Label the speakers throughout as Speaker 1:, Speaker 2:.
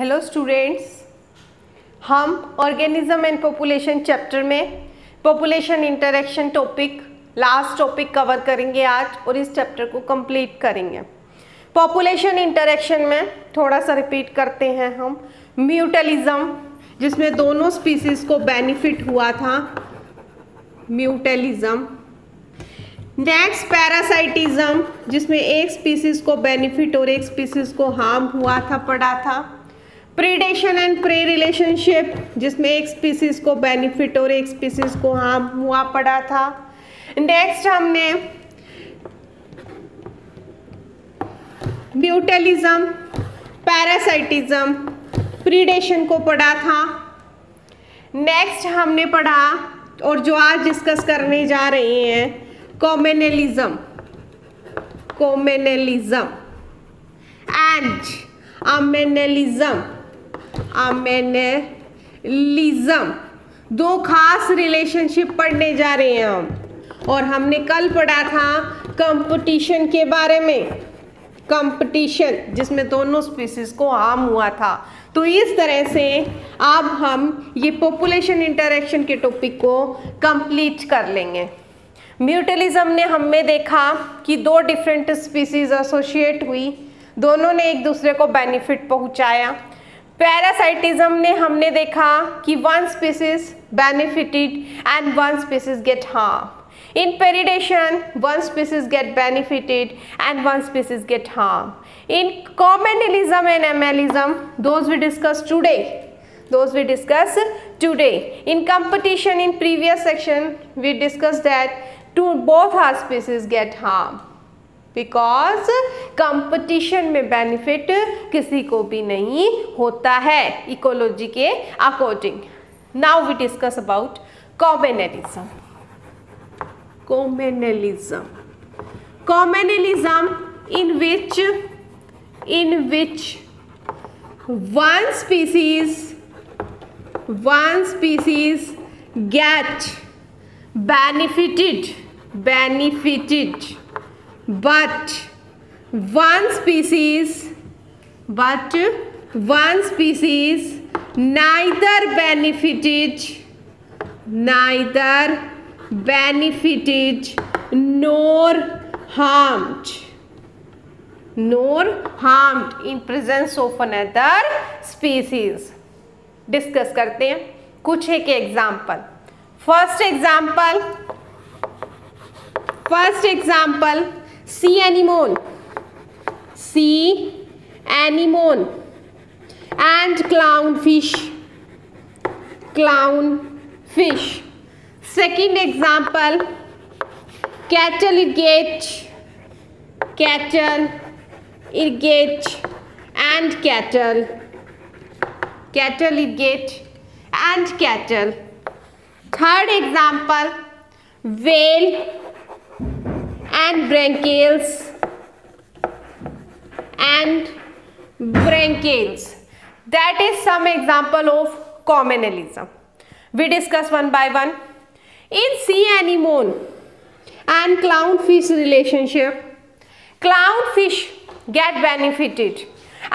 Speaker 1: Hello students, हम organism and population chapter में population interaction topic last topic cover करेंगे आज और इस चैप्टर को कंप्लीट करेंगे। पॉपुलेशन इंटरेक्शन में थोड़ा सा रिपीट करते हैं हम। म्यूटलिज्म, जिसमें दोनों स्पीसीज को बेनिफिट हुआ था, म्यूटलिज्म। नेक्स्ट पैरासाइटिज्म, जिसमें एक स्पीसीज को बेनिफिट और एक स्पीसीज को हार्म हुआ था, पढ़ा था। प्रीडेशन एंड प्रे रिलेशनशिप, जिसमें एक स्पीसीज को बेनिफिट और एक स्पीसीज को हार्म हुआ, पढ़ा था। नेक्स्ट हमने म्यूटलिज्म, पैरासाइटिज्म, प्रीडेशन को पढ़ा था। नेक्स्ट हमने पढ़ा और जो आज डिस्कस करने जा रहे हैं कॉमेनलिज्म, कॉमेनलिज्म एंड अमेनलिज्म, अमेनलिज्म। दो खास रिलेशनशिप पढ़ने जा रहे हैं हम। और हमने कल पढ़ा था कंपटीशन के बारे में, कंपटीशन जिसमें दोनों स्पीसीज को हार्म हुआ था। तो इस तरह से अब हम ये पॉपुलेशन इंटरेक्शन के टॉपिक को कंप्लीट कर लेंगे। म्यूटलिज्म ने हमें देखा कि दो डिफरेंट स्पीसीज एसोसिएट हुई, दोनों ने एक दूसरे को बेनिफिट पहुंचाया। पैरासाइटिज्म ने हमने देखा कि one species benefited and one species get harm. In predation, one species get benefited and one species get harmed. In communalism and animalism, those we discussed today. In competition, in previous section, we discussed that both our species get harmed because competition में benefit किसी को भी नहीं होता है ecology के according. Now we discuss about communalism. Communalism, communalism in which one species get benefited, but one species neither benefited nor harmed in presence of another species. Discuss करते हैं कुछ एक example. First example C anemone and clownfish. Second example, cattle irrigate and cattle. Third example, whale and branchials. That is some example of communalism. We discuss one by one. In sea anemone and clownfish relationship, clownfish get benefited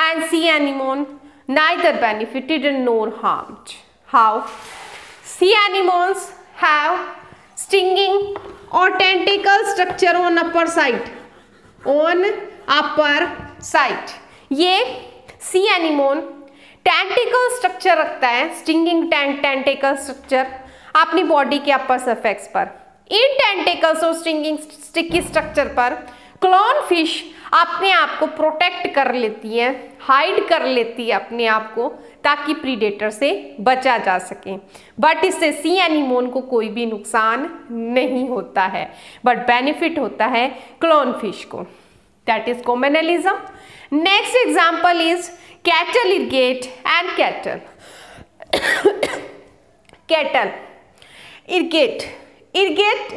Speaker 1: and sea anemone neither benefited nor harmed. How? Sea anemones have stinging or tentacle structure on upper side. ये sea anemone tentacle structure रखता है, stinging tentacle structure अपनी body के upper surface पर। इन tentacles और stinging sticky structure पर Clownfish अपने आप को प्रोटेक्ट कर लेती है, हाइड कर लेती है अपने आप को, ताकि प्रीडेटर से बचा जा सके। बट इससे सी एनीमोन को कोई भी नुकसान नहीं होता है, बट बेनिफिट होता है क्लाउनफिश को। That is communalism. Next example is cattle irrigate and cattle. irrigate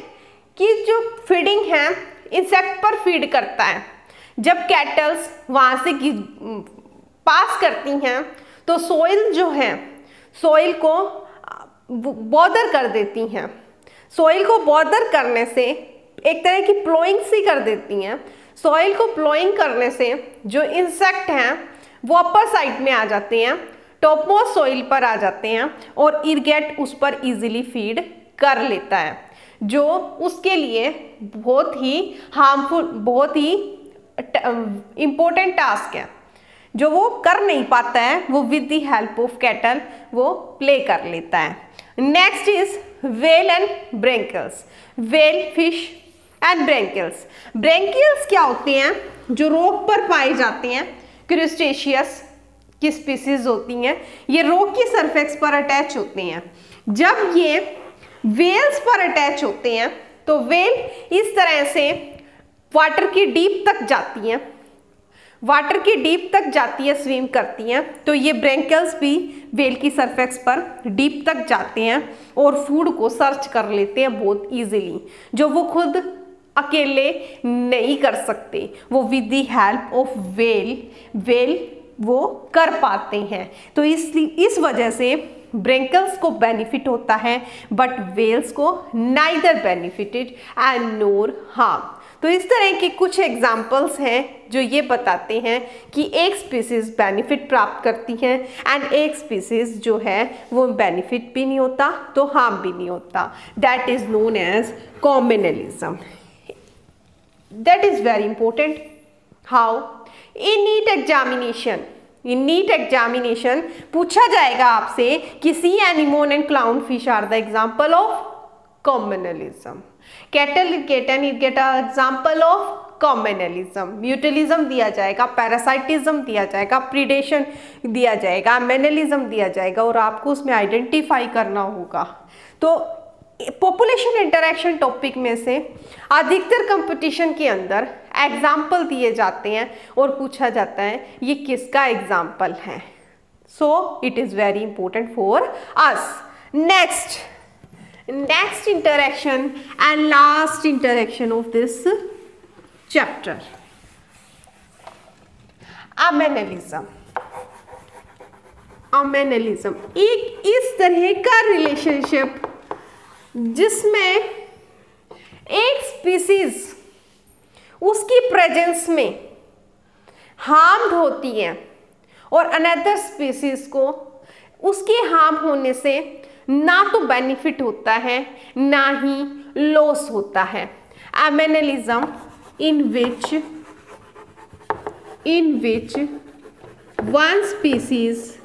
Speaker 1: की जो फीडिंग है इंसेक्ट पर फीड करता है। जब कैटल्स वहाँ से पास करती हैं तो सोइल जो है, सोइल को बॉदर कर देती हैं। सोइल को बॉदर करने से एक तरह की प्लोइंग सी कर देती हैं। सॉइल को प्लोइंग करने से जो इंसेक्ट हैं वो अपर साइड में आ जाते हैं, टॉपमोस्ट सॉइल पर आ जाते हैं और इरगेट उस पर इजीली फीड कर लेता है, जो उसके लिए बहुत ही हार्मफुल, बहुत ही इंपॉर्टेंट टास्क है, जो वो कर नहीं पाता है, वो with the help of cattle वो प्ले कर लेता है। Next is whale and barnacles. Whale fish and barnacles. Barnacles क्या होते हैं? जो रॉक पर पाए जाते हैं, क्रूस्टेशियस की स्पीसीज होती हैं, ये रॉक की सरफेस पर अटैच होते हैं। जब ये वेल्स पर अटैच होते हैं तो वेल इस तरह से वाटर की डीप तक जाती हैं, वाटर की डीप तक जाती है, स्विम करती हैं, तो ये ब्रेंकिल्स भी वेल की सरफेस पर डीप तक जाते हैं और फूड को सर्च कर लेते हैं बहुत इजीली, जो वो खुद अकेले नहीं कर सकते, वो with the help of well वो कर पाते हैं। तो इस वजह से ब्रेंकिल्स को बेनिफिट होता है, बट वेल्स को neither benefited and NOR harm. तो इस तरह के कुछ एग्जाम्पल्स हैं जो ये बताते हैं कि एक स्पीसीज बेनिफिट प्राप्त करती है एंड एक स्पीसीज जो है वो बेनिफिट भी नहीं होता तो हार्म भी नहीं होता। That is known as commensalism. That is very important. How? In NEET examination पूछा जाएगा आपसे कि sea anemone and clown fish are the example of commensalism. Cattle इरगेट एग्जाम्पल ऑफ कॉम्बिनलिज्म। म्यूटलिज्म दिया जाएगा, पैरासाइटिज्म दिया जाएगा, प्रीडेशन दिया जाएगा, एमेनलिज्म दिया जाएगा और आपको उसमें आइडेंटिफाई करना होगा। तो पॉपुलेशन इंटरैक्शन टॉपिक में से अधिकतर कंपटीशन के अंदर एग्जाम्पल दिए जाते हैं और पूछा जाता है ये किसका एग्जाम्पल है। So it is very important for us. Next interaction and last interaction of this chapter, amenalism। एक इस तरह का रिलेशनशिप जिसमें एक स्पीसीज उसकी प्रेजेंस में हार्म्ड होती है और अनदर स्पीसीज को उसके हार्म होने से ना तो बेनिफिट होता है ना ही लॉस होता है। एमेनलिज्म in which one species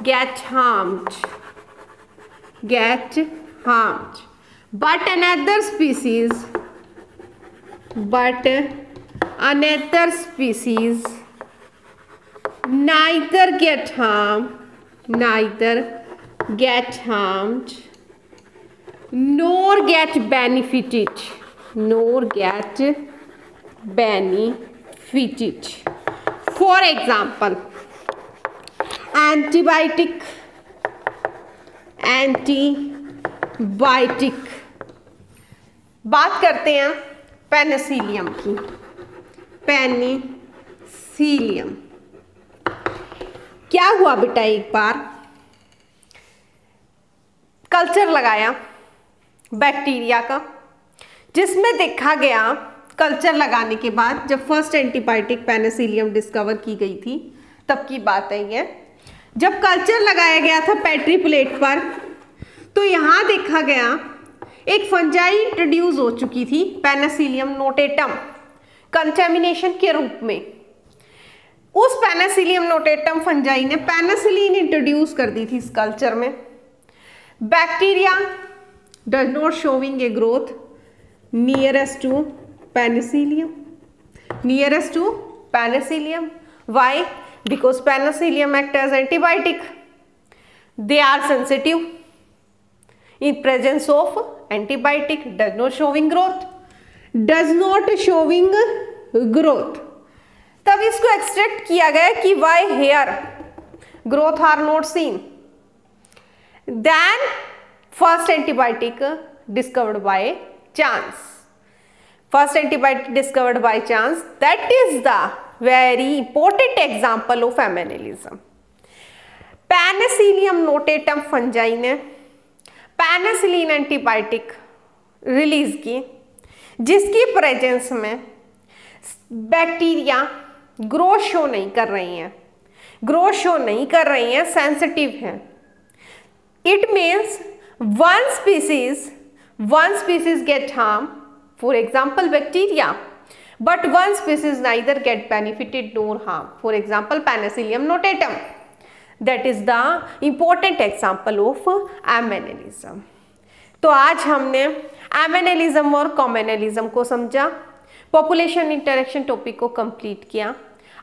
Speaker 1: get harmed but another species neither get harmed nor get benefited. For example, antibiotic बात करते हैं पेनिसिलियम की। पेनिसिलियम क्या हुआ बेटा, एक बार कल्चर लगाया बैक्टीरिया का, जिसमें देखा गया कल्चर लगाने के बाद जब फर्स्ट एंटीबायोटिक पेनिसिलियम डिस्कवर की गई थी तब की बात है ये। जब कल्चर लगाया गया था पेट्री प्लेट पर तो यहाँ देखा गया एक फंजाई इंट्रोड्यूस हो चुकी थी पेनिसिलियम नोटेटम कंटेमिनेशन के रूप में। उस पेनिसिलियम नोटेटम फंजाई ने पेनिसिलिन इंट्रोड्यूस कर दी थी इस कल्चर में। Bacteria does not showing a growth nearest to penicillium. Why? Because penicillium act as antibiotic. They are sensitive in presence of antibiotic. Does not showing growth. तब इसको extract किया गया कि why here growth are not seen. Then first antibiotic discovered by chance. That is the very important example of amenalism. Penicillium notatum fungi ने penicillin antibiotic release की, जिसकी presence में bacteria growth show नहीं कर रही हैं, ग्रोथ शो नहीं कर रही हैं, सेंसिटिव हैं। It means one species get harm, for example bacteria, but one species neither get benefited nor harm, for example Penicillium notatum. That is the important example of amenalism. तो आज हमने एमेनलिज्म और कॉमेनलिज्म को समझा, पॉपुलेशन इंटरेक्शन टॉपिक को complete किया।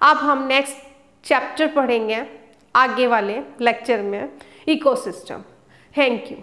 Speaker 1: अब हम नेक्स्ट चैप्टर पढ़ेंगे आगे वाले लेक्चर में, इकोसिस्टम। Thank you.